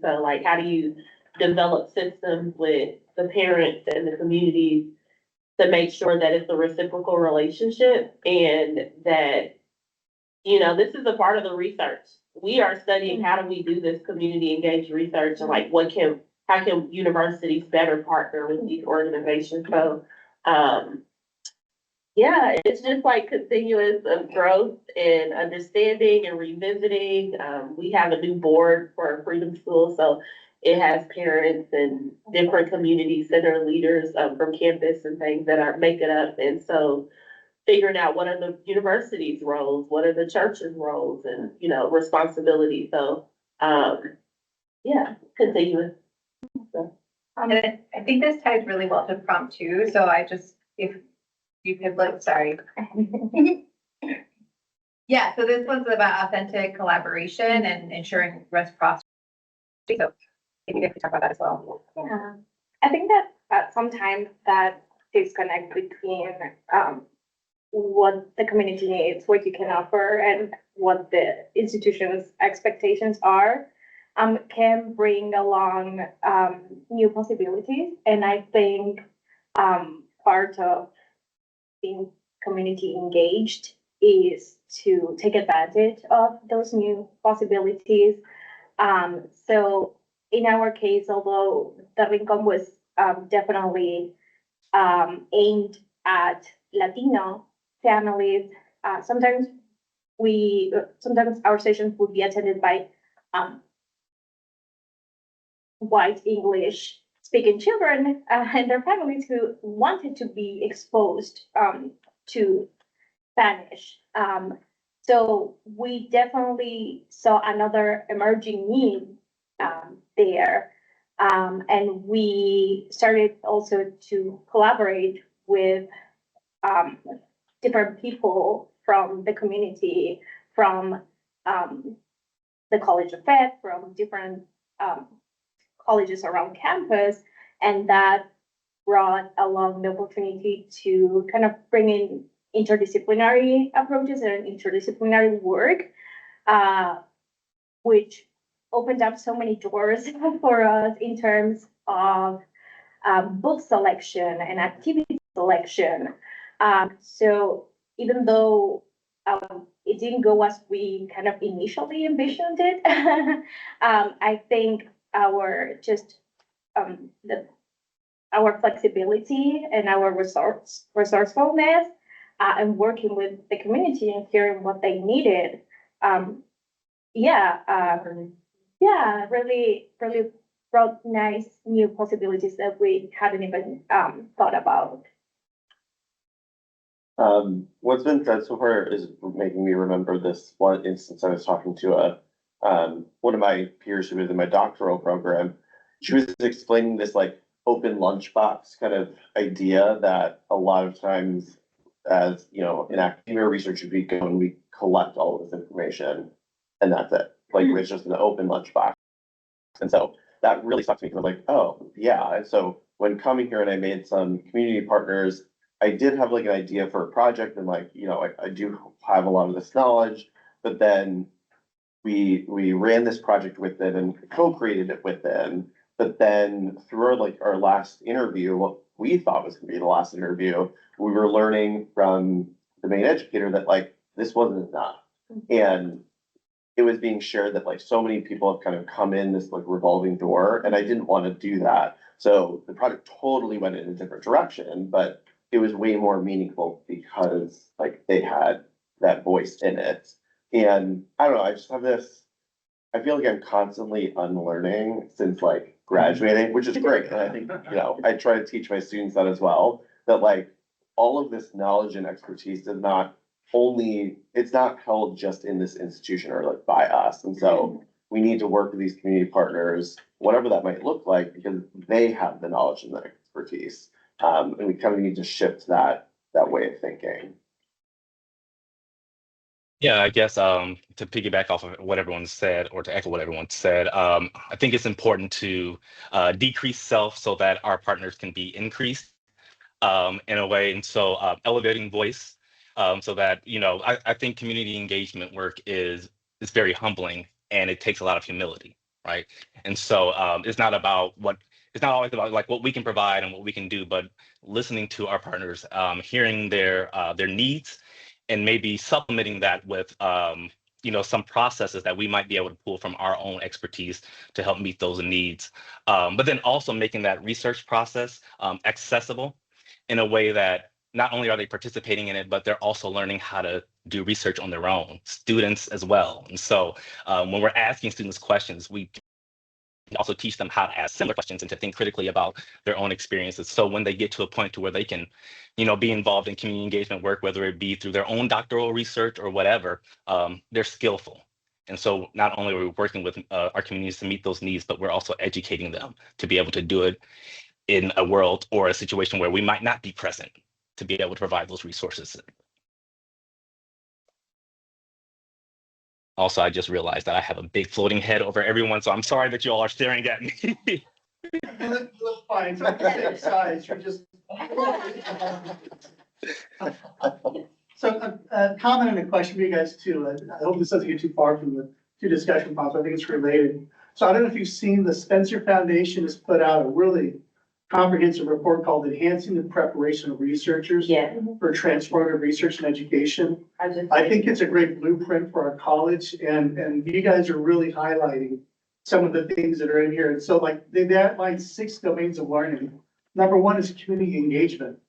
So like, how do you develop systems with the parents and the communities to make sure that it's a reciprocal relationship and that, this is a part of the research. We are studying how do we do this community engaged research and like how can universities better partner with these organizations? So, yeah, it's just like continuous growth and understanding and revisiting. We have a new board for our Freedom School, so it has parents and different community center leaders from campus and things that are making up. And so figuring out what are the university's roles, what are the church's roles and, responsibilities. So, yeah, continuous. So. And I think this ties really well to prompt two. So if you could look, sorry. Yeah, so this one's about authentic collaboration and ensuring reciprocity. So maybe we could talk about that as well. Yeah, I think that sometimes that disconnect between what the community needs, what you can offer, and what the institution's expectations are, can bring along new possibilities. And I think part of being community engaged is to take advantage of those new possibilities. So in our case, although the Rincon was definitely aimed at Latino families, sometimes our sessions would be attended by white English speaking children and their families who wanted to be exposed to Spanish. So we definitely saw another emerging need there. And we started also to collaborate with different people from the community, from the College of Ed, from different colleges around campus, and that brought along the opportunity to kind of bring in interdisciplinary approaches and interdisciplinary work, which opened up so many doors for us in terms of book selection and activity selection. So even though it didn't go as we kind of initially envisioned it, I think our flexibility and our resourcefulness and working with the community and hearing what they needed, really brought nice new possibilities that we hadn't even thought about. What's been said so far is making me remember this one instance. I was talking to one of my peers who was in my doctoral program. She was explaining this like open lunchbox kind of idea that a lot of times, as in academia research, we go and we collect all of this information, and that's it. Like it's just an open lunchbox. And so that really stuck to me because I'm like, oh yeah. And so when coming here and I made some community partners, I did have like an idea for a project and like, I do have a lot of this knowledge, but then we ran this project with them and co-created it with them. But then through our last interview, what we thought was gonna be the last interview, we were learning from the main educator that like, this wasn't enough. And it was being shared that like so many people have kind of come in this like revolving door, and I didn't want to do that. So the project totally went in a different direction, but it was way more meaningful because like they had that voice in it. And I don't know, I just have this, I feel like I'm constantly unlearning since like graduating, which is great. And I think, I try to teach my students that as well, that like all of this knowledge and expertise is not it's not held just in this institution or like by us. And so we need to work with these community partners, whatever that might look like, because they have the knowledge and the expertise. And we kind of need to shift that way of thinking. Yeah, I guess to piggyback off of what everyone said, or to echo what everyone said, I think it's important to decrease self so that our partners can be increased in a way. And so elevating voice so that, I think community engagement work is very humbling, and it takes a lot of humility. right? And so it's not always about like what we can provide and what we can do, but listening to our partners, hearing their needs, and maybe supplementing that with some processes that we might be able to pull from our own expertise to help meet those needs. But then also making that research process accessible in a way that not only are they participating in it, but they're also learning how to do research on their own, students as well. And so when we're asking students questions, we also teach them how to ask similar questions and to think critically about their own experiences. So when they get to a point to where they can, be involved in community engagement work, whether it be through their own doctoral research or whatever, they're skillful. And so not only are we working with our communities to meet those needs, but we're also educating them to be able to do it in a world or a situation where we might not be present to be able to provide those resources. Also, I just realized that I have a big floating head over everyone, so I'm sorry that you all are staring at me. Look fine, it's not the same size, you're just. So a comment and a question for you guys too. I hope this doesn't get too far from the two discussion points. I think it's related. So I don't know if you've seen the Spencer Foundation has put out a really comprehensive report called Enhancing the Preparation of Researchers Yeah, for Transformative Research and Education. I I think it's a great blueprint for our college, and you guys are really highlighting some of the things that are in here. And so like they outline 6 domains of learning. Number 1 is community engagement.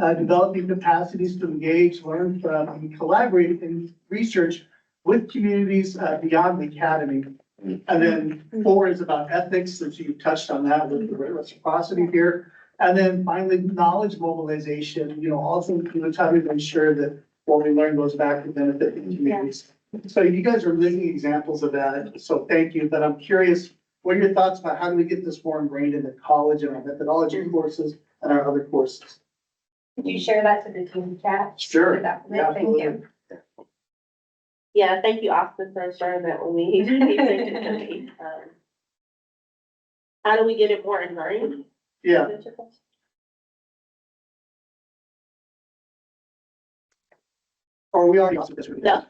Developing capacities to engage, learn from, and collaborate in research with communities beyond the academy. And then 4 is about ethics, since you touched on that with the reciprocity here. And then finally, knowledge mobilization, also, how do we ensure that what we learn goes back to benefit the communities. So you guys are living examples of that, so thank you. But I'm curious, what are your thoughts about how do we get this more ingrained in the college and our methodology courses and our other courses? Could you share that to the team chat? Sure. Thank Absolutely. you. Yeah, thank you, Austin, for sharing that with me. He mentioned it to me. How do we get it more ingrained? Yeah, Is that your question? or we already also this. No.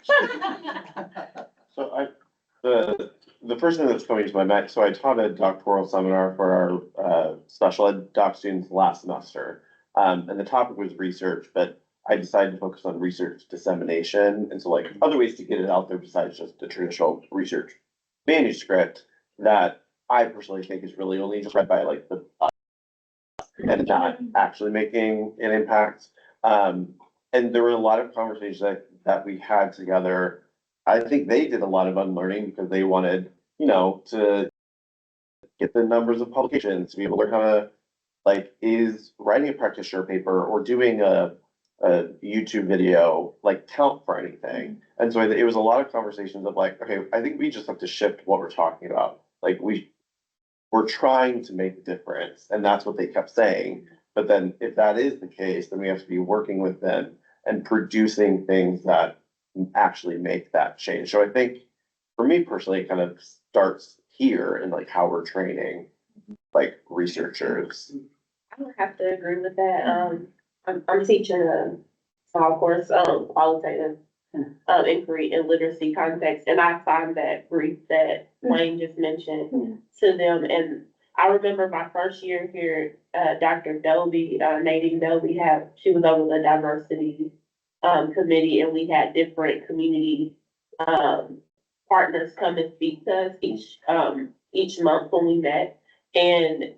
So the first thing that's coming to my mind, so I taught a doctoral seminar for our special ed doc students last semester. And the topic was research, but I decided to focus on research dissemination. And so like other ways to get it out there besides just the traditional research manuscript that I personally think is really only just read by like the and not actually making an impact. And there were a lot of conversations that we had together. I think they did a lot of unlearning because they wanted, to get the numbers of publications, to be able to learn how to, like, is writing a practitioner paper or doing a YouTube video, like, count for anything? And so it was a lot of conversations of like, okay, I think we just have to shift what we're talking about. Like, we're trying to make a difference, and that's what they kept saying. But then if that is the case, then we have to be working with them and producing things that actually make that change. So I think for me personally, it kind of starts here in like how we're training like researchers. I would have to agree with that. I'm teaching a small course, qualitative inquiry and literacy context, and I signed that brief that Wayne just mentioned to them. And I remember my first year here, Dr. Dobie, Nadine Dobie, she was over the diversity committee, and we had different community partners come and speak to us each month when we met. And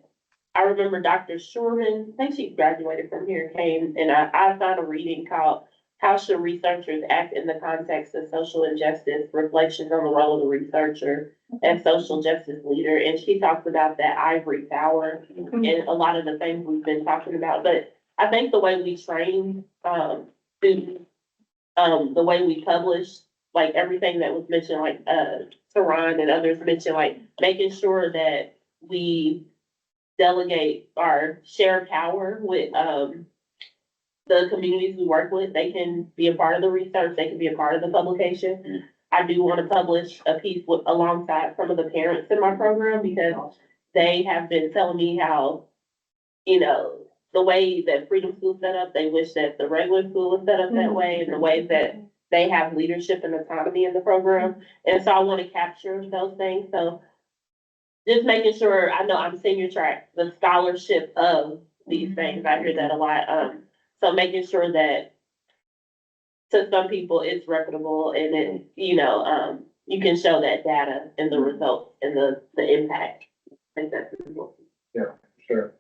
I remember Dr. Shurman, I think she graduated from here, came, and I found a reading called How Should Researchers Act in the Context of Social Injustice? Reflections on the Role of the Researcher and Social Justice Leader. And she talks about that ivory tower and a lot of the things we've been talking about. But I think the way we train students, the way we publish, like everything that was mentioned, like Saran and others mentioned, like making sure that we delegate or share power with the communities we work with. They can be a part of the research, they can be a part of the publication. I do want to publish a piece alongside some of the parents in my program, because they have been telling me how, the way that Freedom School is set up, they wish that the regular school was set up that way, and the ways that they have leadership and autonomy in the program. And so I want to capture those things. So just making sure, I know I'm senior track, the scholarship of these things, I hear that a lot. So making sure that to some people it's reputable and then, you can show that data and the results and the impact. I think that's important. Sure.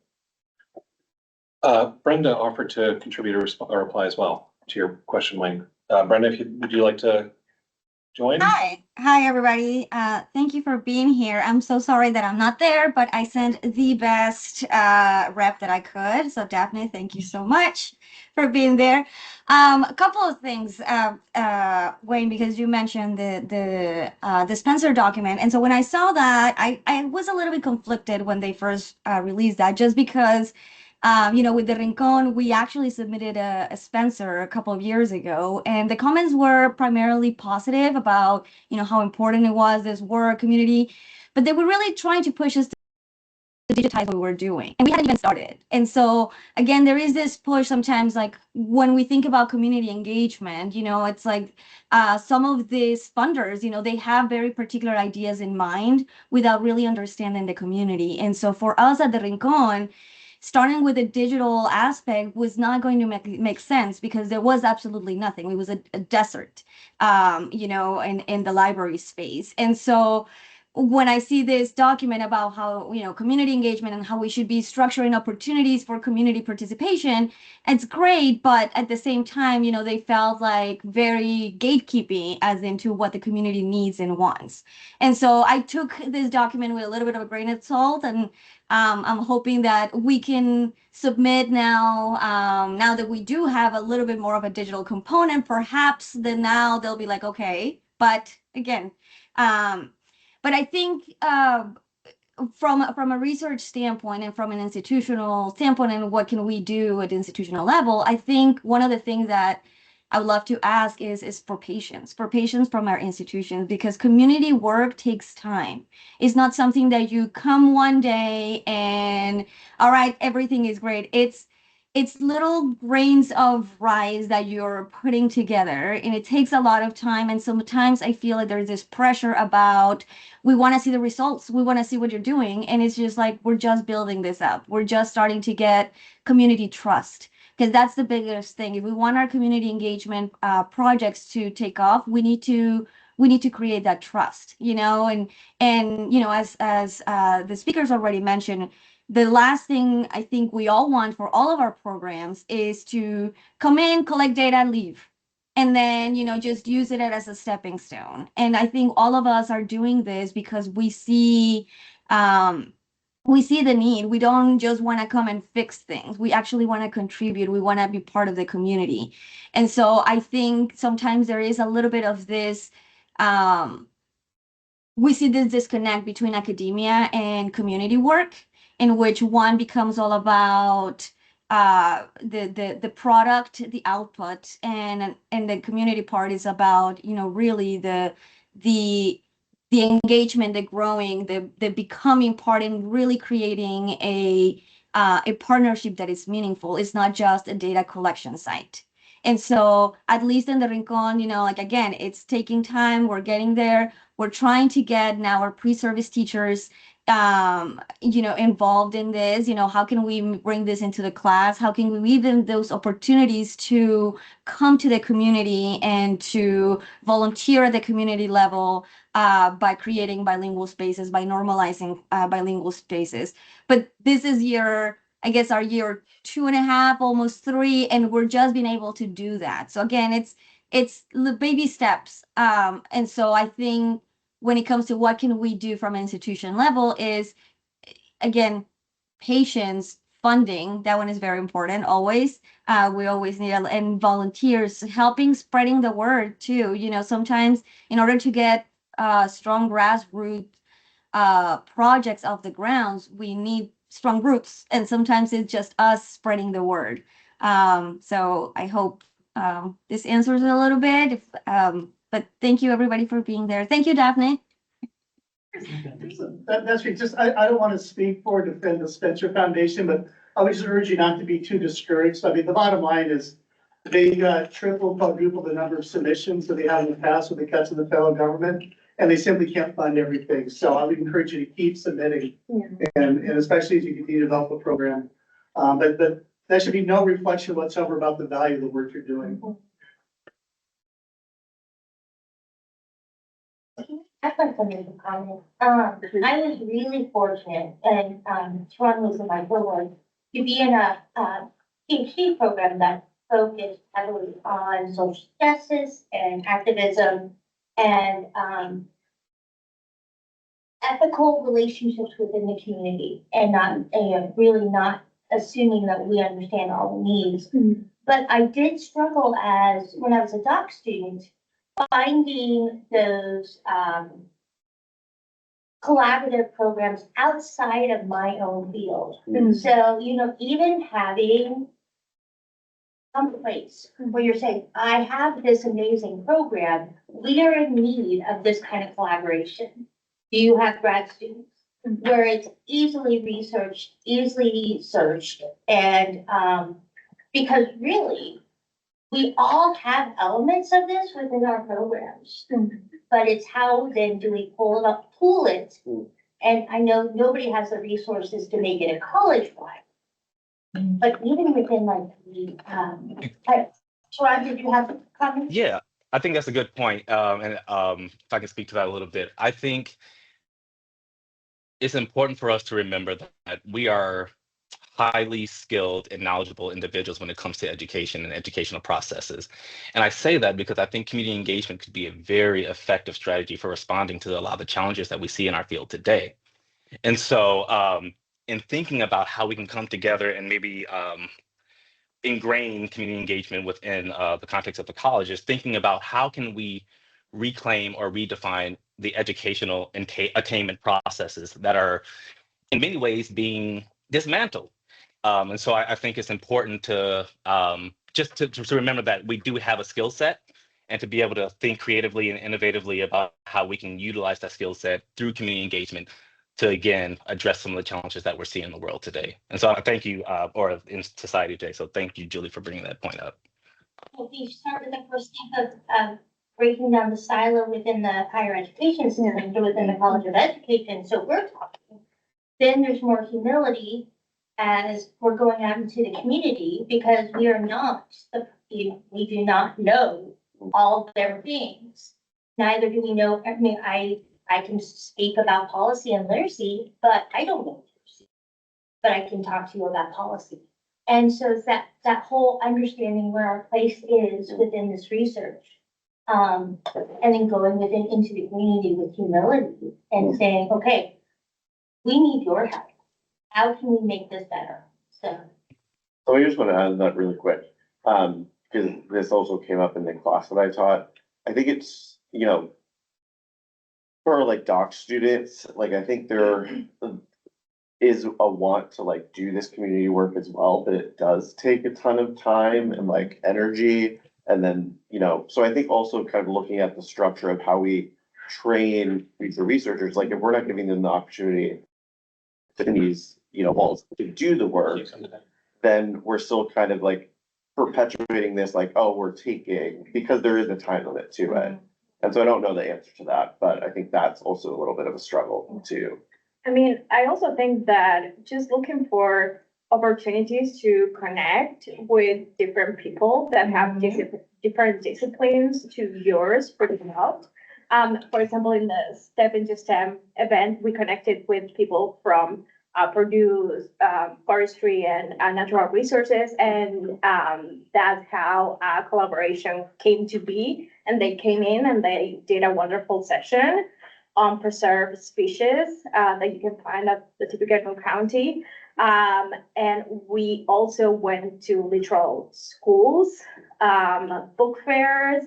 Brenda offered to contribute a reply as well to your question, Wayne. Brenda, would you like to join? Hi, everybody. Thank you for being here. I'm so sorry that I'm not there, but I sent the best rep that I could. So Daphne, thank you so much for being there. A couple of things, Wayne, because you mentioned the dispenser document, and so when I saw that, I was a little bit conflicted when they first released that, just because. With the Rincon, we actually submitted a Spencer a couple of years ago, and the comments were primarily positive about, how important it was, this work community, but they were really trying to push us to digitize what we were doing, and we hadn't even started. And so, again, there is this push sometimes, like when we think about community engagement, it's like some of these funders, they have very particular ideas in mind without really understanding the community. And so for us at the Rincon, starting with a digital aspect was not going to make sense because there was absolutely nothing. It was a desert, in the library space. And so when I see this document about how, community engagement and how we should be structuring opportunities for community participation, it's great. But at the same time, they felt like very gatekeeping as into what the community needs and wants. And so I took this document with a little bit of a grain of salt, and I'm hoping that we can submit now, now that we do have a little bit more of a digital component, perhaps then now they'll be like, okay, but again, but I think from a research standpoint and from an institutional standpoint and what can we do at the institutional level, I think one of the things that I would love to ask is for patience from our institutions, because community work takes time. It's not something that you come one day and all right, everything is great. It's little grains of rice that you're putting together, and it takes a lot of time. And sometimes I feel like there's this pressure about, we want to see the results, we want to see what you're doing, and it's just like, we're just building this up, we're just starting to get community trust, because that's the biggest thing. If we want our community engagement projects to take off, we need to create that trust, and as the speakers already mentioned, the last thing I think we all want for all of our programs is to come in, collect data, leave, and then, just use it as a stepping stone. And I think all of us are doing this because we see the need. We don't just want to come and fix things. We actually want to contribute. We want to be part of the community. And so I think sometimes there is a little bit of this, we see this disconnect between academia and community work, in which one becomes all about the product, the output, and the community part is about, really the engagement, the growing, the becoming part, and really creating a partnership that is meaningful. It's not just a data collection site. And so at least in the Rincon, again, it's taking time. We're getting there. We're trying to get now our pre-service teachers involved in this. How can we bring this into the class? How can we weave in those opportunities to come to the community and to volunteer at the community level by creating bilingual spaces, by normalizing bilingual spaces? But this is I guess our year 2.5, almost 3, and we're just being able to do that. So again, it's the baby steps. And so I think when it comes to what can we do from an institution level is, again, patience, funding. That one is very important always. We always need, and volunteers helping spreading the word too. Sometimes in order to get strong grassroots projects off the grounds, we need strong groups, and sometimes it's just us spreading the word. So I hope this answers a little bit. But thank you everybody for being there. Thank you, Daphne. That's just, I don't want to speak for or defend the Spencer Foundation, but I would just urge you not to be too discouraged. I mean, the bottom line is they triple, quadruple the number of submissions that they have in the past with the cuts of the federal government. and they simply can't fund everything. So I would encourage you to keep submitting. And especially as you continue to develop a program. But there should be no reflection whatsoever about the value of the work you're doing. I'd like to make a comment. I was really fortunate, and Sharon was in my cohort, to be in a PhD program that focused heavily on social justice and activism and ethical relationships within the community, and not really not assuming that we understand all the needs. But I did struggle as when I was a doc student, finding those collaborative programs outside of my own field. So, even having some place where you're saying, I have this amazing program, we are in need of this kind of collaboration. Do you have grad students where it's easily researched, easily searched, and because really, we all have elements of this within our programs, but it's how then do we pool it? And I know nobody has the resources to make it a college-wide, but even within like the, Sharon, did you have a comment? Yeah, I think that's a good point. And if I can speak to that a little bit, I think it's important for us to remember that we are highly skilled and knowledgeable individuals when it comes to education and educational processes. And I say that because I think community engagement could be a very effective strategy for responding to a lot of the challenges that we see in our field today. And so in thinking about how we can come together and maybe ingrain community engagement within the context of the college is thinking about how can we reclaim or redefine the educational attainment processes that are in many ways being dismantled. And so I think it's important to just to remember that we do have a skill set and to be able to think creatively and innovatively about how we can utilize that skill set through community engagement to, again, address some of the challenges that we're seeing in the world today. And so I thank you, or in society today. So thank you, Julie, for bringing that point up. If you start with the first step of breaking down the silo within the higher education system, within the College of Education, so we're talking, then there's more humility as we're going out into the community, because we are not, we do not know all of their things. Neither do we know, I mean, I can speak about policy and literacy, but I don't know literacy, but I can talk to you about policy. And so it's that whole understanding where our place is within this research. And then going into the community with humility and saying, okay, we need your help. How can we make this better? So I just want to add that really quick, because this also came up in the class that I taught. I think it's, for like doc students, like I think there is a want to like do this community work as well, but it does take a ton of time and like energy. And then, so I think also kind of looking at the structure of how we train future researchers, like if we're not giving them the opportunity to these, walls to do the work, then we're still kind of like perpetuating this, like, oh, we're taking, because there is a time limit to it. And so I don't know the answer to that, but I think that's also a little bit of a struggle too. I mean, I also think that just looking for opportunities to connect with different people that have different disciplines to yours pretty out. For example, in the Step into STEM event, we connected with people from Purdue forestry and natural resources, and that's how collaboration came to be. And they came in and they did a wonderful session on preserved species that you can find at the Tippecanoe County. And we also went to literal schools, book fairs,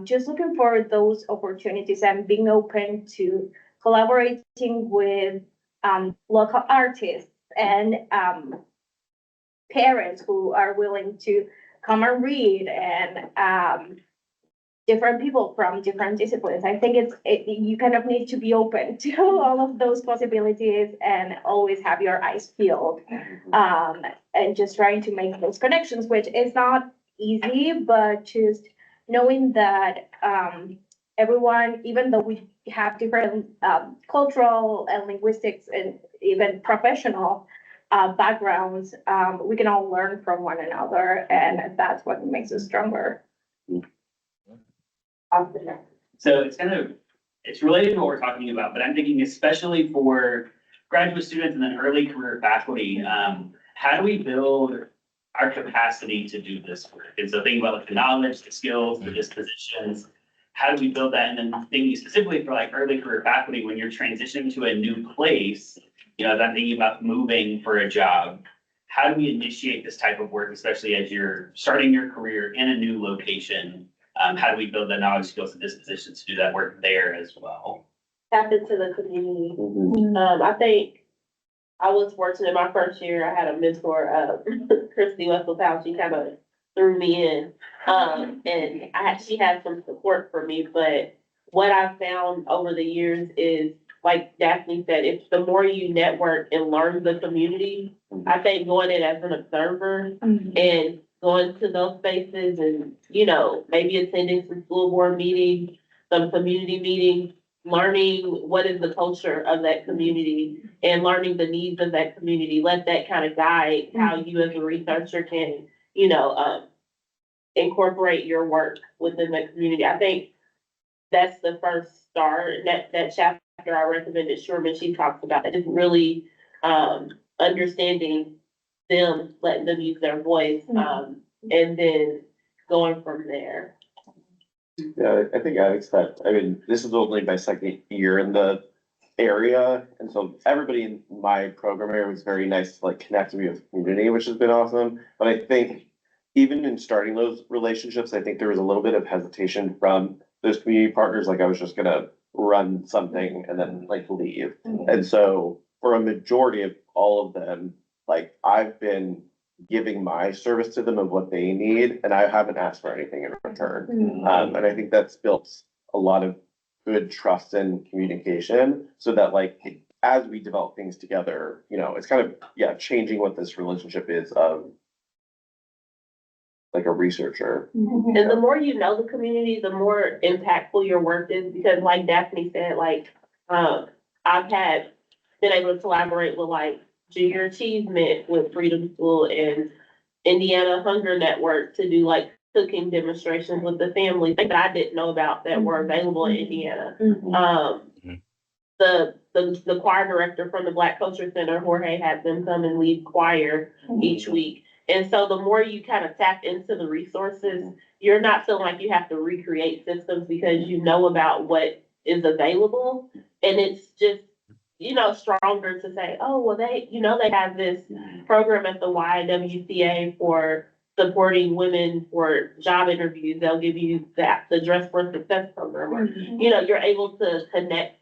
just looking for those opportunities and being open to collaborating with local artists and parents who are willing to come and read, and different people from different disciplines. I think you kind of need to be open to all of those possibilities and always have your eyes peeled, and just trying to make those connections, which is not easy, but just knowing that everyone, even though we have different cultural and linguistics and even professional backgrounds, we can all learn from one another, and that's what makes us stronger. So it's related to what we're talking about, but I'm thinking especially for graduate students and then early career faculty, how do we build our capacity to do this work? And so thinking about like the knowledge, the skills, the dispositions, how do we build that? And then thinking specifically for like early career faculty, when you're transitioning to a new place, as I'm thinking about moving for a job, how do we initiate this type of work, especially as you're starting your career in a new location? How do we build the knowledge, skills, and dispositions to do that work there as well? Tap into the community. Mhm. I think I was fortunate my first year, I had a mentor, Christy Wesseltown, she kind of threw me in. And she had some support for me, but what I've found over the years is, like Daphne said, it's the more you network and learn the community. I think going in as an observer and going to those spaces and, maybe attending some school board meetings, some community meetings, learning what is the culture of that community and learning the needs of that community. Let that kind of guide how you as a researcher can, incorporate your work within the community. I think that's the first start. That chapter I recommended Sherman, she talks about it, is really understanding them, letting them use their voice, and then going from there. Yeah, I think I expect, this is only my second year in the area, and so everybody in my program area was very nice to like connect me with community, which has been awesome. But I think even in starting those relationships, I think there was a little bit of hesitation from those community partners, like I was just gonna run something and then like leave. And so for a majority of all of them, like I've been giving my service to them of what they need, and I haven't asked for anything in return. And I think that's built a lot of good trust and communication, so that like as we develop things together, it's kind of changing what this relationship is of like a researcher. And the more you know the community, the more impactful your work is, because like Daphne said, I've been able to collaborate with like Junior Achievement with Freedom School and Indiana Hunger Network to do like cooking demonstrations with the family, things that I didn't know about that were available in Indiana. The choir director from the Black Culture Center, Jorge, had them come and lead choir each week. And so the more you kind of tap into the resources, you're not feeling like you have to recreate systems because you know about what is available. And it's just, stronger to say, oh, well, they have this program at the YWCA for supporting women for job interviews. They'll give you the Dress for Success program. Or, you're able to connect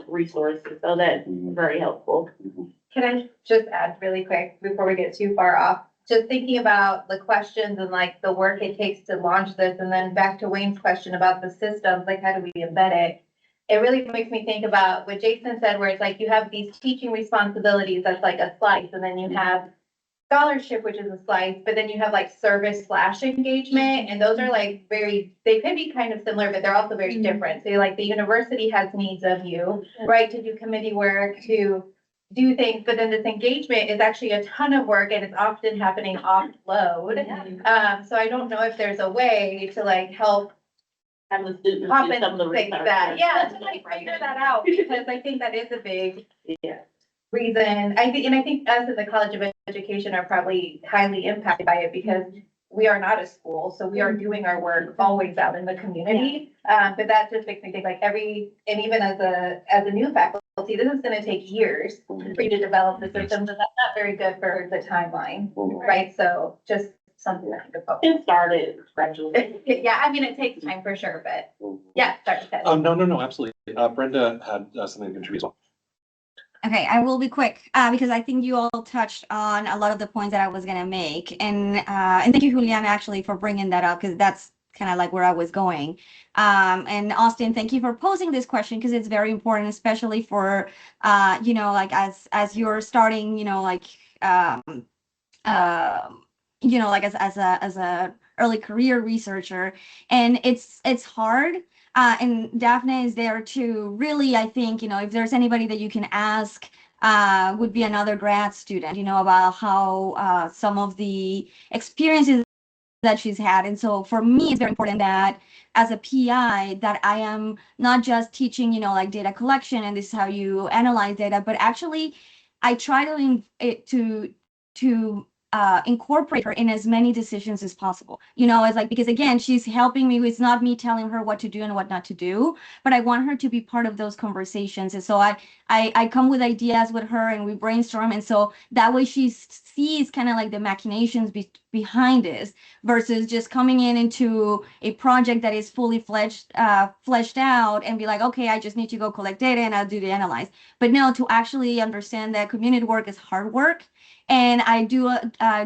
resources. So that's very helpful. Can I just add really quick before we get too far off? Just thinking about the questions and like the work it takes to launch this, and then back to Wayne's question about the systems, like how do we embed it? It really makes me think about what Jason said, where it's like you have these teaching responsibilities, that's like a slice, and then you have scholarship, which is a slice, but then you have like service/engagement, and those are like they could be kind of similar, but they're also very different. So like the university has needs of you, right, to do committee work, to do things, but then this engagement is actually a ton of work and it's often happening offload. So I don't know if there's a way to like help Have the students do some of the compensate research. that. Yeah, to like figure that out, because I think that is a big reason. I think us as a College of Education are probably highly impacted by it because we are not a school, so we are doing our work always out in the community. But that just makes me think like and even as a new faculty, this is gonna take years for you to develop the systems, and that's not very good for the timeline, right? So just something to think about. It started gradually. Yeah, it takes time for sure, but yeah, start with that. No, absolutely. Brenda had something to contribute as well. Okay, I will be quick because I think you all touched on a lot of the points that I was gonna make, and thank you, Juliana, actually for bringing that up, because that's kind of like where I was going. And Austin, thank you for posing this question, because it's very important, especially for like as you're starting, like as a early career researcher, and it's hard. And Daphne is there to really, I think, if there's anybody that you can ask, would be another grad student, about how some of the experiences that she's had. And so for me, it's very important that as a PI, that I am not just teaching, like data collection and this is how you analyze data, but actually I try to incorporate her in as many decisions as possible. It's like, because again, she's helping me. It's not me telling her what to do and what not to do, but I want her to be part of those conversations. And so I come with ideas with her and we brainstorm. And so that way she sees kind of like the machinations behind this versus just coming into a project that is fully fleshed out and be like, okay, I just need to go collect data and I'll do the analyze. But no, to actually understand that community work is hard work. And I do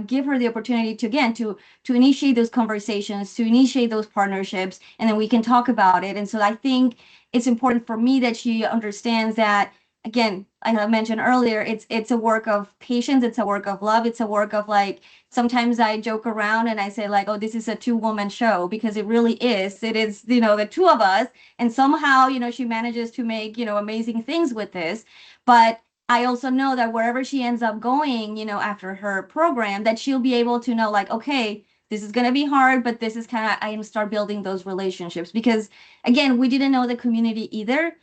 give her the opportunity to initiate those conversations, to initiate those partnerships, and then we can talk about it. And so I think it's important for me that she understands that, again, like I mentioned earlier, it's a work of patience, it's a work of love, it's a work of like, sometimes I joke around and I say like, oh, this is a 2-woman show, because it really is. It is, the two of us, and somehow, she manages to make, amazing things with this. But I also know that wherever she ends up going, after her program, that she'll be able to know like, okay, this is going to be hard, but this is kind of, I start building those relationships, because again, we didn't know the community either.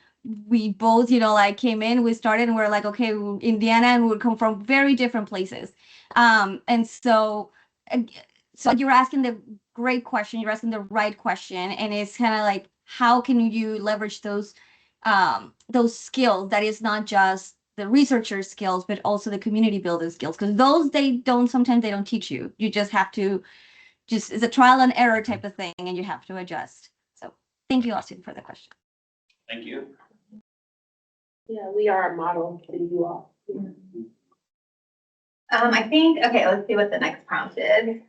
We both, came in, we started and we're like, okay, Indiana, and we come from very different places. And so you're asking the great question, you're asking the right question. And it's kind of like, how can you leverage those skills that is not just the researcher skills, but also the community builder skills, because those sometimes they don't teach you. You just have to, it's a trial and error type of thing, and you have to adjust. So thank you, Austin, for the question. Thank you. Yeah, we are a model for you all. I think, okay, let's see what the next prompt is.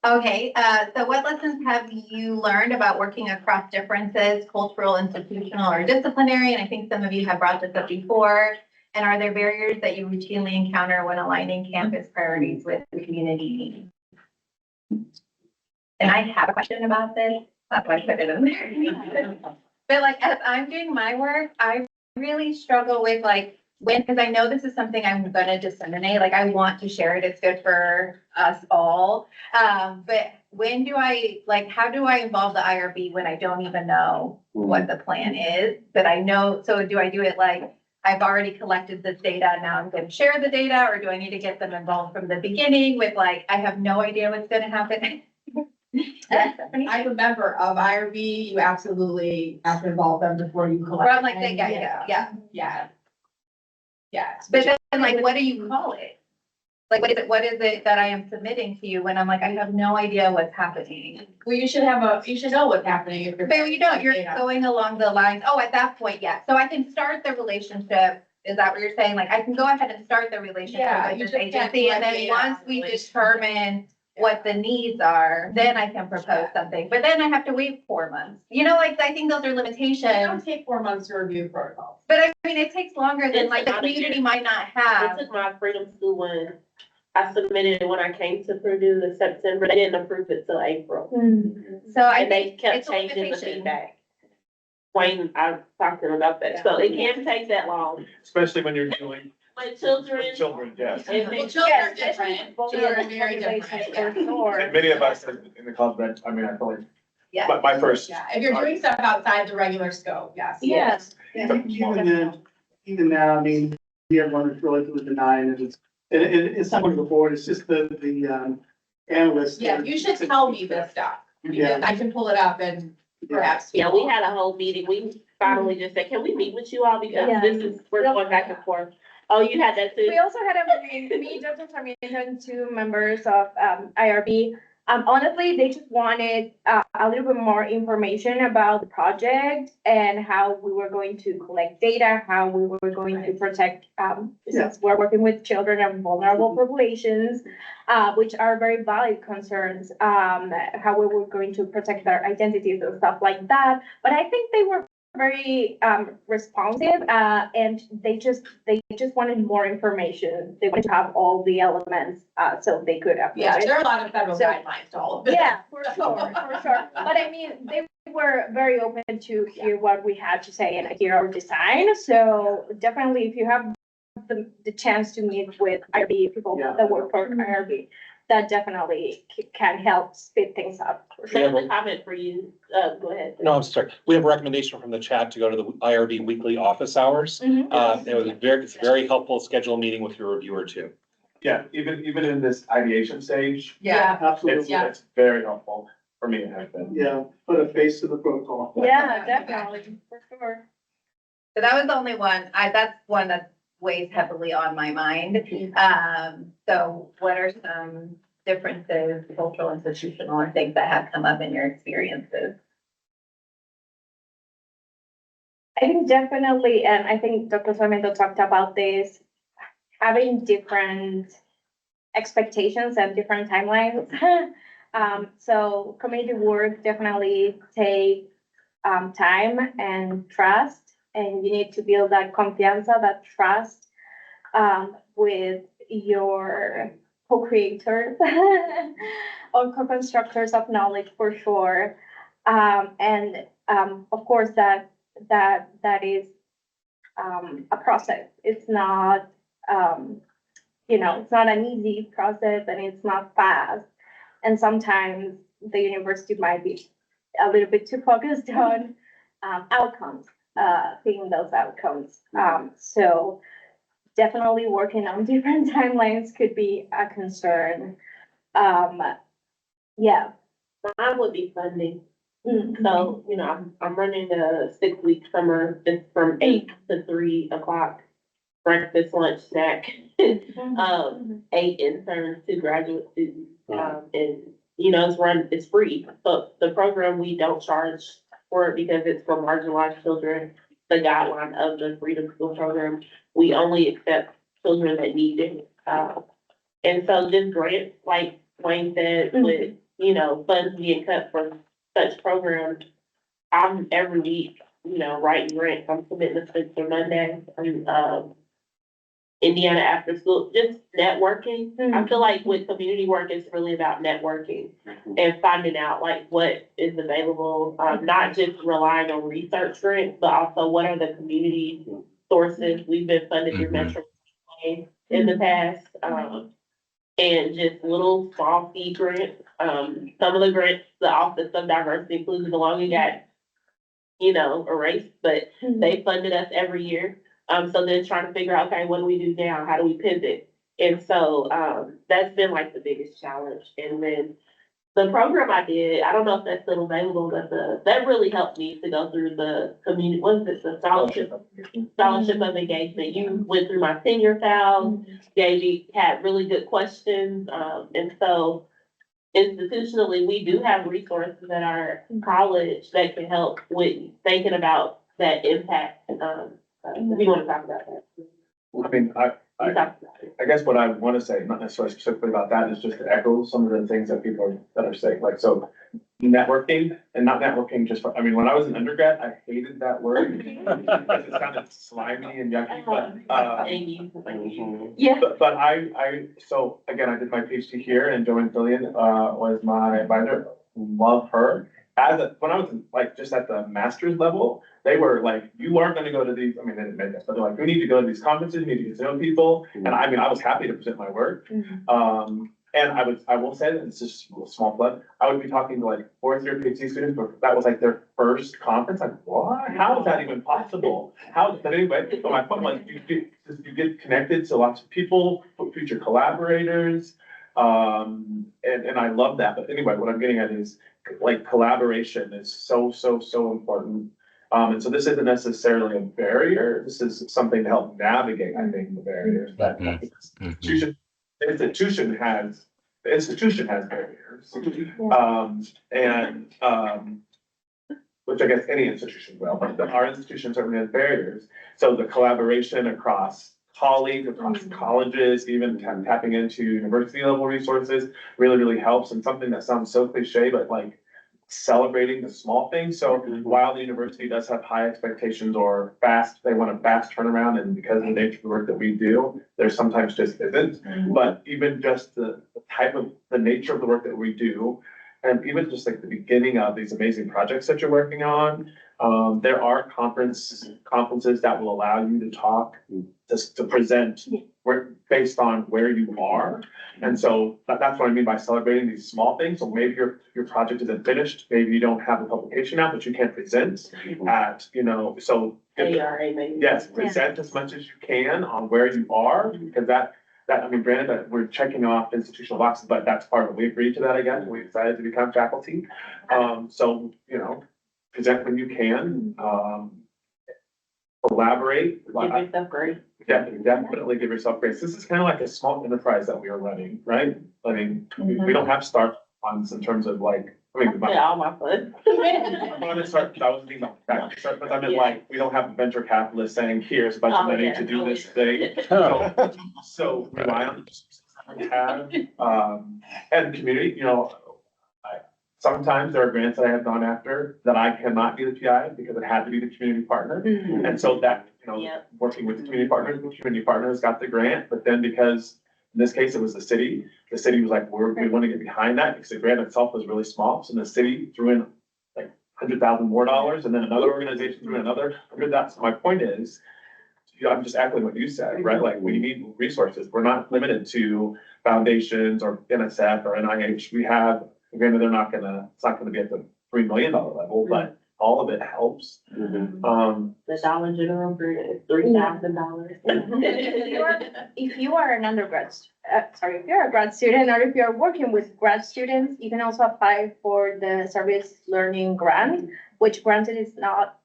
Okay, so what lessons have you learned about working across differences, cultural, institutional, or disciplinary? And I think some of you have brought this up before. And are there barriers that you routinely encounter when aligning campus priorities with the community needs? And I have a question about this. That's why I put it in there. But like, as I'm doing my work, I really struggle with like, because I know this is something I'm gonna disseminate, like I want to share it, it's good for us all. But when do I, like, how do I involve the IRB when I don't even know what the plan is? But I know, so do I do it like, I've already collected this data, now I'm gonna share the data, or do I need to get them involved from the beginning with like, I have no idea what's gonna happen? I'm a member of IRB, you absolutely have to involve them before you collect. Or I'm like, yeah. But then like, what do you call it? Like, what is it that I am submitting to you when I'm like, I have no idea what's happening? Well, you should know what's happening if you're. But you don't, you're going along the lines, oh, at that point, yeah. So I can start the relationship. Is that what you're saying? Like, I can go ahead and start the relationship with this agency, and then once we determine what the needs are, then I can propose something. But then I have to wait 4 months. Like, I think those are limitations. It don't take 4 months to review protocols. But I mean, it takes longer than like the community might not have. It took my Freedom School when I submitted it when I came to Purdue in September. They didn't approve it till April. So I And they think kept it's a changing the limitation. feedback. Wayne, I talked to him about that. So it can take that long. Especially when you're dealing With children. with children, yes. and Well, they- children are different. Children are very different. Yeah. And many of us in the college, I mean, I feel like, Yeah. my first. Yeah, if you're doing stuff outside the regular scope, yes. Yes. Even now, I mean, we have one that's relatively benign, and it's not going to the board, it's just the analyst. Yeah, you should tell me this stuff. Yeah. I can pull it up and perhaps. Yeah, we had a whole meeting. We finally just said, can we meet with you all? Because we're going back and forth. Oh, you had that too? We also had a meeting, me, Dr. Termination, 2 members of IRB. Honestly, they just wanted a little bit more information about the project and how we were going to collect data, how we were going to protect, since we're working with children and vulnerable populations, which are very valid concerns, how we were going to protect their identities and stuff like that. But I think they were very responsive, and they just wanted more information. They wanted to have all the elements, so they could approach Yeah, it. there are a lot of federal guidelines to all of it. Yeah, for sure. But I mean, they were very open to hear what we had to say and hear our design. So definitely, if you have the chance to meet with IRB people that work for IRB, that definitely can help speed things up. That's a comment for you. Go ahead. No, I'm sorry. We have a recommendation from the chat to go to the IRB weekly office hours. Mhm. It's very helpful. Schedule a meeting with your reviewer too. Yeah, even in this ideation stage, Yeah, Absolutely. it's very helpful for me, it has been. Yeah, put a face to the protocol. Yeah, definitely, for sure. So that was the only one, that's one that weighs heavily on my mind. So what are some differences, cultural, institutional, or things that have come up in your experiences? I think definitely, and I think Dr. Sarmiento talked about this, having different expectations and different timelines. So community work definitely take time and trust, and you need to build that confianza, that trust with your co-creators or co-constructors of knowledge for sure. And of course that is a process. It's not it's not an easy process and it's not fast. And sometimes the university might be a little bit too focused on outcomes, seeing those outcomes. So definitely working on different timelines could be a concern. Yeah. Mine would be funding. Mm. So, I'm running a 6-week summer, it's from 8 to 3 o'clock. Breakfast, lunch, snack, 8 interns, 2 graduate students. And, it's free. So the program, we don't charge for it because it's for marginalized children. The guideline of the Freedom School program, we only accept children that need it. And so just grants, like Wayne said, with, funds being cut from such programs, I'm every week, writing grants. I'm submitting the Spencer Monday. Indiana after school, just networking. I feel like with community work, it's really about networking and finding out like what is available, not just relying on research grants, but also what are the community sources. We've been funded through Metro in the past, and just little small seed grants. Some of the grants, the Office of Diversity, Inclusion, and Belonging got, erased, but they funded us every year. So then trying to figure out, okay, what do we do now? How do we pivot? And so, that's been like the biggest challenge. And then the program I did, I don't know if that's still available, but that really helped me to go through the community, the scholarship of engagement. You went through my senior files, had really good questions. And so institutionally, we do have resources at our college that can help with thinking about that impact. We want to talk about that. I mean, I guess what I want to say, not necessarily specifically about that, is just to echo some of the things that people are saying, like, so networking and not networking just for, I mean, when I was an undergrad, I hated that word because it sounded slimy and yucky, but so again, I did my PhD here and Joanne Fillion, was my advisor. Love her. When I was like just at the master's level, they were like, you aren't gonna go to these, I mean, they didn't make this, but they're like, you need to go to these conferences, you need to get to know people. And I mean, I was happy to present my work. And I will say that it's just a small plug. I would be talking to like 4th-year PhD students, but that was like their first conference. Like, what? How is that even possible? But anyway, but my point was you get connected to lots of people, future collaborators. And I love that. But anyway, what I'm getting at is like collaboration is so important. And so this isn't necessarily a barrier. This is something to help navigate, I think, the barriers that the institution has barriers. Which I guess any institution will, but our institution certainly has barriers. So the collaboration across colleagues, across colleges, even tapping into university level resources really helps. And something that sounds so cliche, but like celebrating the small things. So while the university does have high expectations or they want a fast turnaround, and because of the nature of the work that we do, there sometimes just isn't. But even just the nature of the work that we do, and even just like the beginning of these amazing projects that you're working on. There are conferences that will allow you to talk, to present based on where you are. And so that's what I mean by celebrating these small things. So maybe your project isn't finished, maybe you don't have a publication out, but you can present at, so. ARA maybe. Yes, present as much as you can on where you are, because I mean, granted that we're checking off institutional boxes, but that's part of it. We agreed to that again. We decided to become faculty. So, present when you can, collaborate. Give yourself grace. Definitely give yourself grace. This is kind of like a small enterprise that we are running, right? I mean, we don't have start funds in terms of like, All my fun. I'm gonna start, I wasn't thinking about that, but I meant like, we don't have a venture capitalist saying, here's a bunch of money to do this thing. So rely on we have, and community, sometimes there are grants that I have gone after that I cannot be the PI because it had to be the community partner. And so that, working with the community partners got the grant, but then because in this case, it was the city was like, we want to get behind that because the grant itself was really small. So the city threw in like $100,000 more, and then another organization threw in another $100,000. So my point is, I'm just echoing what you said, right? Like we need resources. We're not limited to foundations or NSF or NIH. We have, granted, it's not gonna be at the $3 million level, but all of it helps. The Dollar General grant is $3,000. If you are an undergrad, if you're a grad student or if you're working with grad students, you can also apply for the service learning grant, which granted is not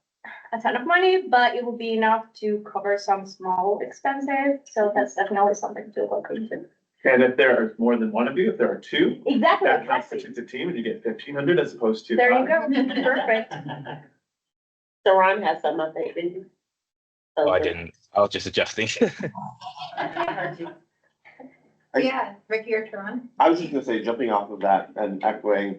a ton of money, but it will be enough to cover some small expenses. So that's definitely something to look into. And if there are more than one of you, if there are two, Exactly. that constitutes a team and you get 1,500 as opposed to. There you 5. go. Perfect. So Ron has some update, didn't you? Oh, I didn't. I was just adjusting. I heard you. Yeah, Ricky or Teron? I was just gonna say, jumping off of that and echoing,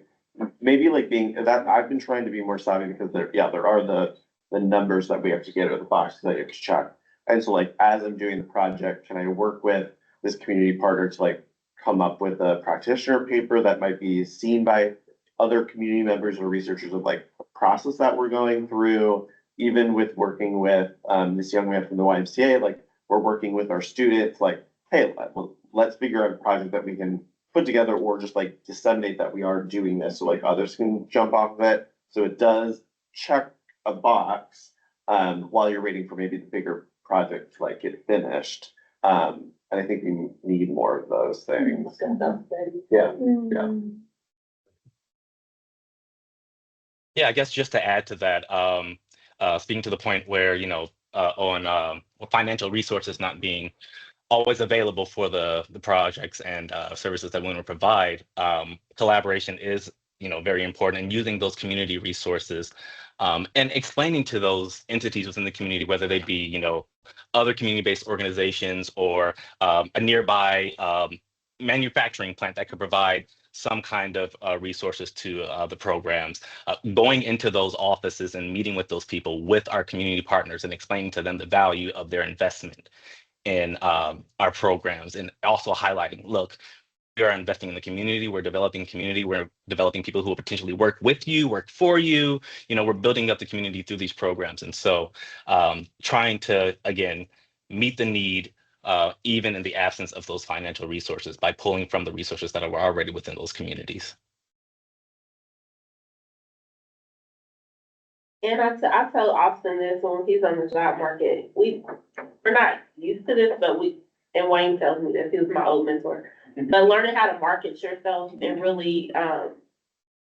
maybe like being that, I've been trying to be more savvy because there are the numbers that we have to get, or the boxes that you have to check. And so like, as I'm doing the project, can I work with this community partner to like come up with a practitioner paper that might be seen by other community members or researchers of like a process that we're going through, even with working with this young man from the YMCA, like we're working with our students, like, hey, let's figure out a project that we can put together or just like disseminate that we are doing this so like others can jump off of it. So it does check a box while you're waiting for maybe the bigger project to like get finished. And I think we need more of those things. Yeah. Yeah, I guess just to add to that, speaking to the point where, on financial resources not being always available for the projects and services that we want to provide, collaboration is, very important, and using those community resources and explaining to those entities within the community, whether they be, other community-based organizations or a nearby manufacturing plant that could provide some kind of resources to the programs, going into those offices and meeting with those people, with our community partners, and explaining to them the value of their investment in our programs, and also highlighting, look, we are investing in the community, we're developing community, we're developing people who will potentially work with you, work for you, we're building up the community through these programs. And so trying to, again, meet the need even in the absence of those financial resources by pulling from the resources that are already within those communities. And I tell Austin this when he's on the job market, we're not used to this, but and Wayne tells me this, he was my old mentor. But learning how to market yourself and really,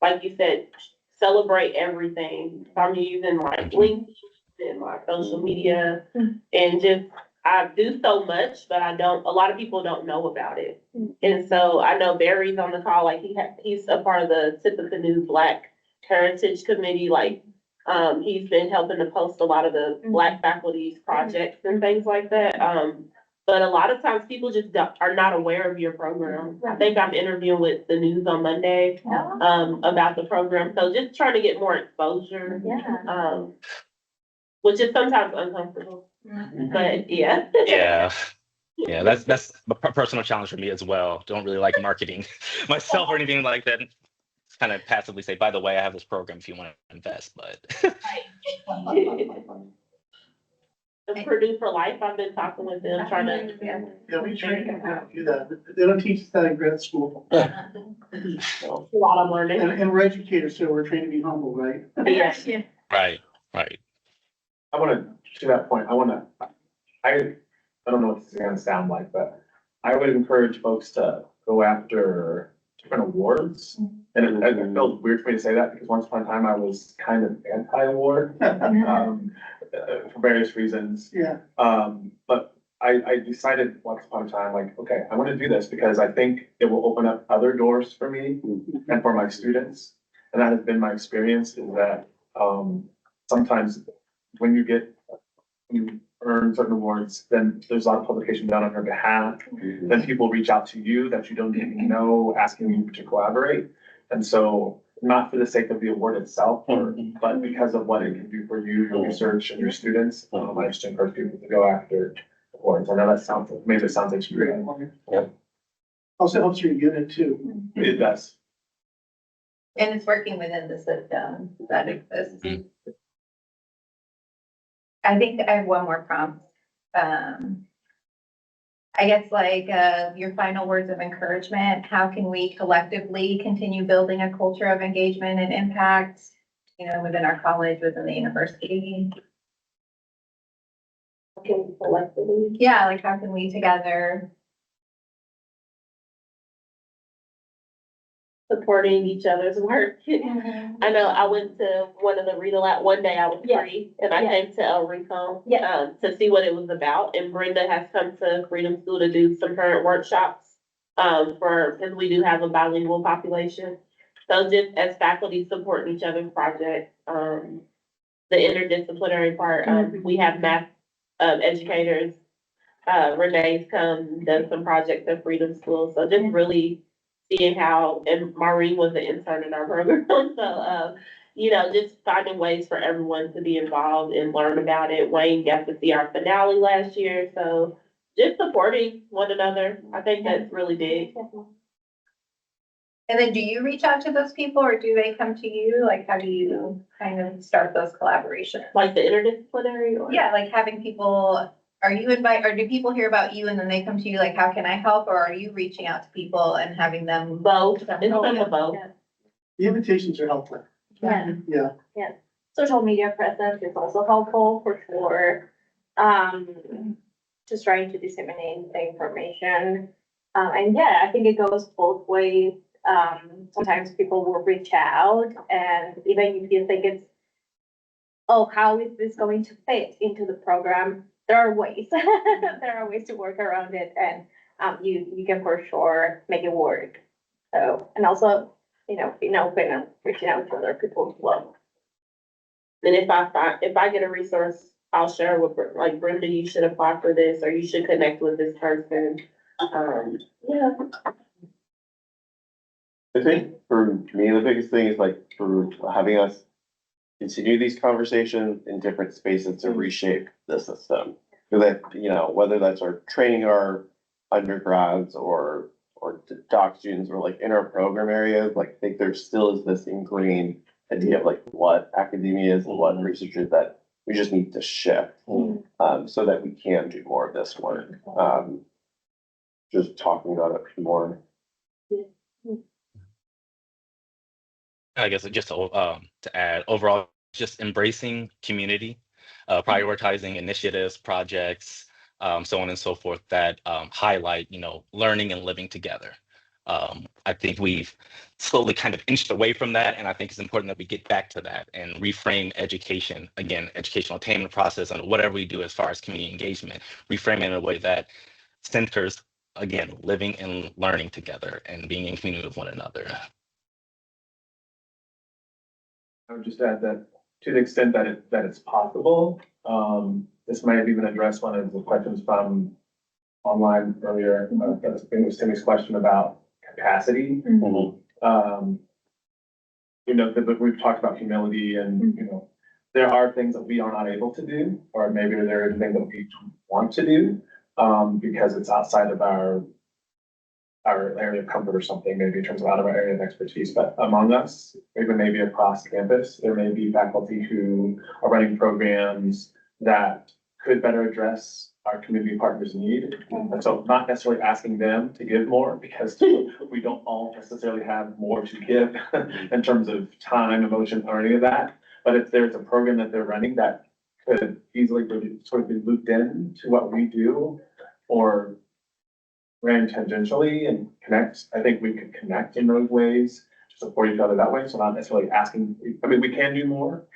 like you said, celebrate everything. I'm using like LinkedIn and my social media, and just, I do so much, but a lot of people don't know about it. And so I know Barry's on the call, like he's a part of the Tip of the New Black Heritage Committee, like he's been helping to post a lot of the Black faculty's projects and things like that. But a lot of times people just are not aware of your program. I think I'm interviewing with the news on Monday about the program. So just trying to get more exposure, which is sometimes uncomfortable. But yeah. Yeah, that's a personal challenge for me as well. Don't really like marketing myself or anything like that. kind of passively say, by the way, I have this program if you want to invest, but The Purdue for Life, I've been talking with them, trying to. Yeah, we train them how to do that. They don't teach us that in grad school. A lot of learning. And we're educators, so we're trained to be humble, right? Yes. right. I wanna, to that point, I don't know what this is gonna sound like, but I would encourage folks to go after different awards. And it feels weird for me to say that because once upon a time I was kind of anti-award, for various reasons. Yeah. But I decided once upon a time, like, okay, I want to do this because I think it will open up other doors for me and for my students. And that has been my experience is that, sometimes when you earn certain awards, then there's a lot of publication done on your behalf. Then people reach out to you that you don't even know, asking you to collaborate. And so not for the sake of the award itself, but because of what it can do for you, your research and your students, I just encourage people to go after awards. I know that sounds, maybe it sounds extreme. Also helps your unit too. It does. And it's working within the system that exists. I think I have one more prompt. I guess like, your final words of encouragement, how can we collectively continue building a culture of engagement and impact, within our college, within the university? Collectively. Yeah, like how can we together? Supporting each other's work. I know I went to one of the read aloud, one day I was free and I came to El Rico. To see what it was about, and Brenda has come to Freedom School to do some parent workshops. Because we do have a bilingual population. So just as faculty supporting each other's projects, the interdisciplinary part, we have math, educators. Renee's come, done some projects at Freedom School, so just really seeing how, and Maureen was an intern in our program, so, just finding ways for everyone to be involved and learn about it. Wayne got to see our finale last year, so just supporting one another, I think that's really big. And then do you reach out to those people or do they come to you? Like, how do you kind of start those collaborations? Like the interdisciplinary or? Yeah, like having people, or do people hear about you and then they come to you, like, how can I help? Or are you reaching out to people and having them? Both, it's some of both. The invitations are helpful. Yeah. Yeah. Social media presence is also helpful for sure. Just trying to disseminate the information. And yeah, I think it goes both ways. Sometimes people will reach out and even if you think it's, oh, how is this going to fit into the program? There are ways, there are ways to work around it and, you can for sure make it work. So, and also, being open and reaching out to other people as well. And if I get a resource, I'll share with, like, Brenda, you should apply for this, or you should connect with this person. Yeah. I think for me, the biggest thing is like for having us continue these conversations in different spaces to reshape the system. Because whether that's our training our undergrads or doc students or like in our program areas, like I think there still is this ingrained idea of like what academia is and what research is that we just need to shift so that we can do more of this work. Just talking about it more. I guess just to add, overall, just embracing community, prioritizing initiatives, projects, so on and so forth that highlight, learning and living together. I think we've slowly kind of inched away from that, and I think it's important that we get back to that and reframe education, again, educational attainment process, and whatever we do as far as community engagement, reframe it in a way that centers, again, living and learning together and being in community with one another. I would just add that to the extent that it's possible, this might have even addressed one of the questions from online earlier. I think it was Timmy's question about capacity. But we've talked about humility and, there are things that we are not able to do, or maybe there are things that we want to do, because it's outside of our our area of comfort or something, maybe in terms of out of our area of expertise, but among us, even maybe across campus, there may be faculty who are running programs that could better address our community partners' need. And so not necessarily asking them to give more, because we don't all necessarily have more to give in terms of time, emotion, or any of that. But if there's a program that they're running that could easily really sort of be looped in to what we do, or ran tangentially and connect, I think we could connect in those ways to support each other that way. So not necessarily asking, I mean, we can do more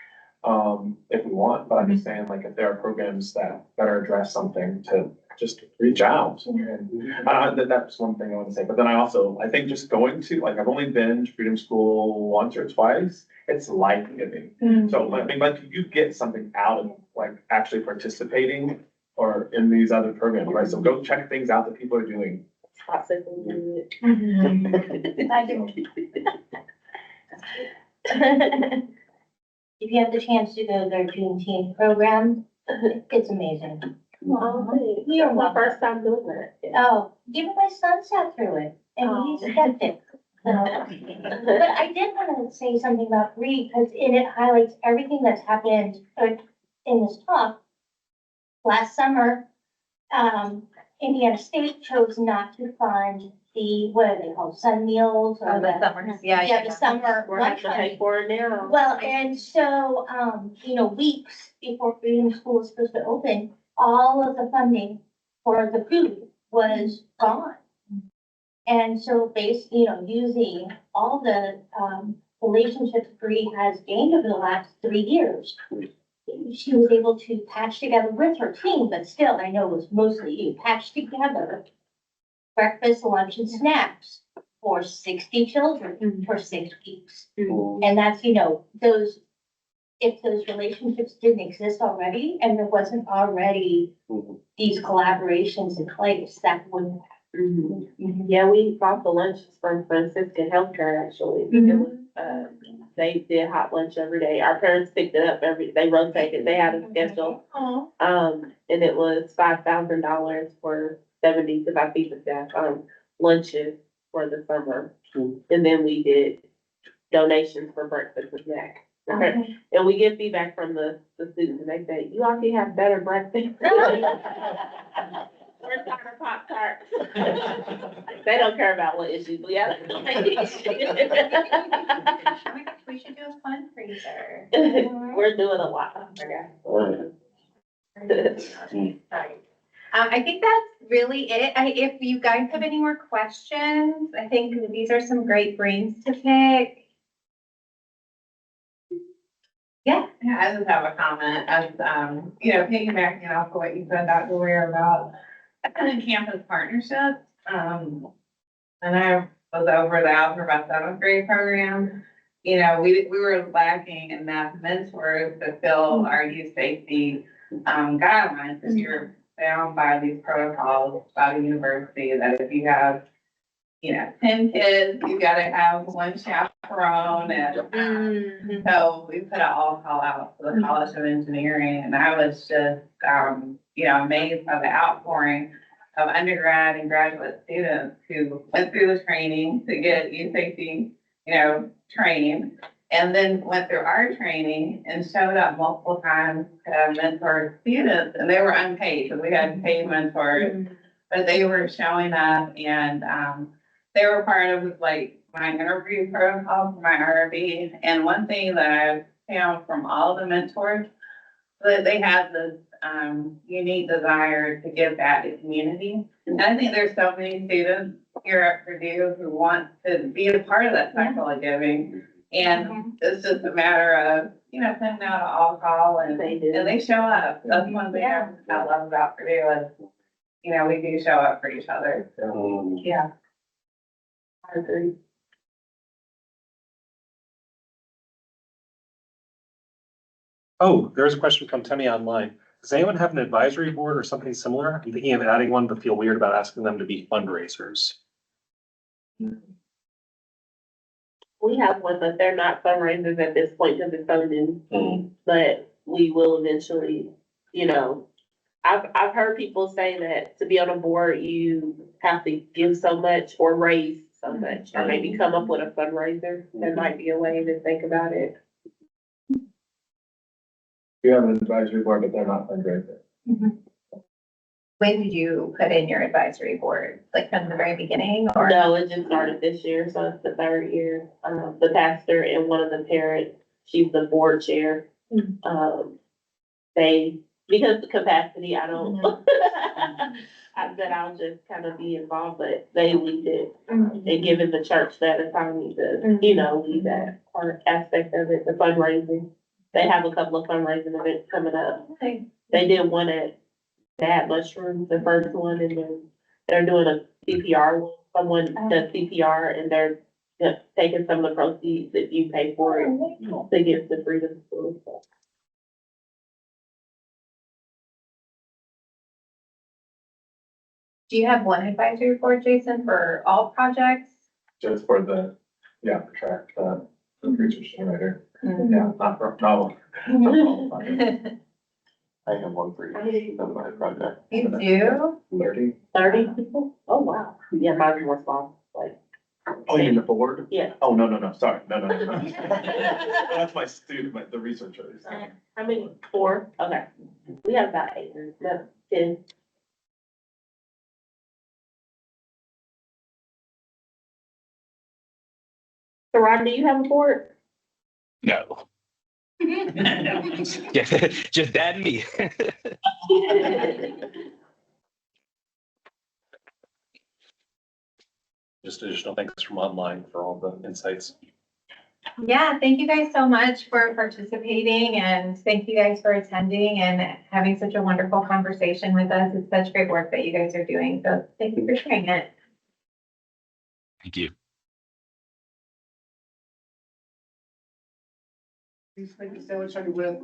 if we want, but I'm just saying, like, if there are programs that better address something, to just reach out. And that's one thing I want to say. But then I think just going to, like, I've only been to Freedom School once or twice. It's life-giving. So I mean, like, you get something out of, like, actually participating or in these other programs, right? So go check things out that people are doing. If you have the chance to go to their Juneteenth program, it's amazing. Oh, You're my welcome. first time doing that. Oh, even my son sat through it, and he's skeptic. But I did want to say something about Bree, because it highlights everything that's happened in this talk. Last summer, Indiana State chose not to fund the, what are they called, Sun Meals or The summer, yeah. the summer We're having lunch to pay money. for it now. Well, and so, weeks before Freedom School was supposed to open, all of the funding for the food was gone. And so using all the, relationships Bree has gained over the last 3 years, she was able to patch together with her team, but still, I know it was mostly you, patch together breakfast, lunch, and snacks for 60 children for 6 weeks. And that's, if those relationships didn't exist already, and there wasn't already these collaborations in place, that wouldn't Yeah, we bought the lunches from Franciscan Healthcare, actually. It was, they did hot lunch every day. Our parents picked it up they rotated, they had a schedule. And it was $5,000 for 70 to 5 people staff, lunches for the summer. And then we did donations for breakfast and snack. And we get feedback from the students, and they say, you all can have better breakfast. We're talking Pop-Tarts. They don't care about what issues we have. Oh my gosh, we should do a fundraiser. We're doing a lot. I think that's really it. If you guys have any more questions, I think these are some great brains to pick. Yeah. I just have a comment as, piggybacking off of what you said, Dr. Ware, about campus partnerships. And I was over the Algebra 7th grade program. We were lacking in that mentors to fill our youth safety guidelines, because you're bound by these protocols by the university that if you have 10 kids, you gotta have one chaperone, and so we put an all call out to the College of Engineering, and I was just, amazed by the outpouring of undergrad and graduate students who went through the training to get youth safety, trained, and then went through our training and showed up multiple times to mentor students, and they were unpaid, because we had paid mentors, but they were showing up, and, they were part of like my interview protocol for my IRB. And one thing that I found from all the mentors, that they had this unique desire to give back to community. And I think there's so many students here at Purdue who want to be a part of that cycle of giving. And it's just a matter of, sending out an all call, and they show up. That's one thing I love about Purdue is, we do show up for each other. Yeah. I agree. Oh, there's a question from Temi online. Does anyone have an advisory board or something similar? I'm thinking of adding one, but feel weird about asking them to be fundraisers. We have one, but they're not fundraisers at this point because it's so new. But we will eventually, I've heard people say that to be on a board, you have to give so much or raise so much, or maybe come up with a fundraiser. That might be a way to think about it. You have an advisory board, but they're not fundraising. When did you put in your advisory board? Like from the very beginning or? No, it just started this year, so it's the third year. The pastor and one of the parents, she's the board chair. They, because the capacity, I don't, I said I'll just kind of be involved, but they lead it. And giving the church that autonomy to, lead that part aspect of it, the fundraising. They have a couple of fundraising events coming up. Okay. They did one at Bad Mushrooms, the first one, and then they're doing a CPR one. Someone does CPR and they're just taking some of the proceeds that you pay for it to give to Freedom School. So. Do you have one advisory board, Jason, for all projects? Just for the track, the research generator. Yeah, not for novel. I have one for each of my project. You do? 30. 30 people? Oh, wow. Yeah, mine's more small, like. Oh, you mean the board? Yeah. Oh, no, sorry, no. That's my student, the researchers. How many? 4? Okay. We have about 8, no, 10. So Ron, do you have a board? No. Just that and me. Just additional thanks from online for all the insights. Yeah, thank you guys so much for participating and thank you guys for attending and having such a wonderful conversation with us. It's such great work that you guys are doing. So thank you for sharing it. Thank you. Please make a sandwich on your way.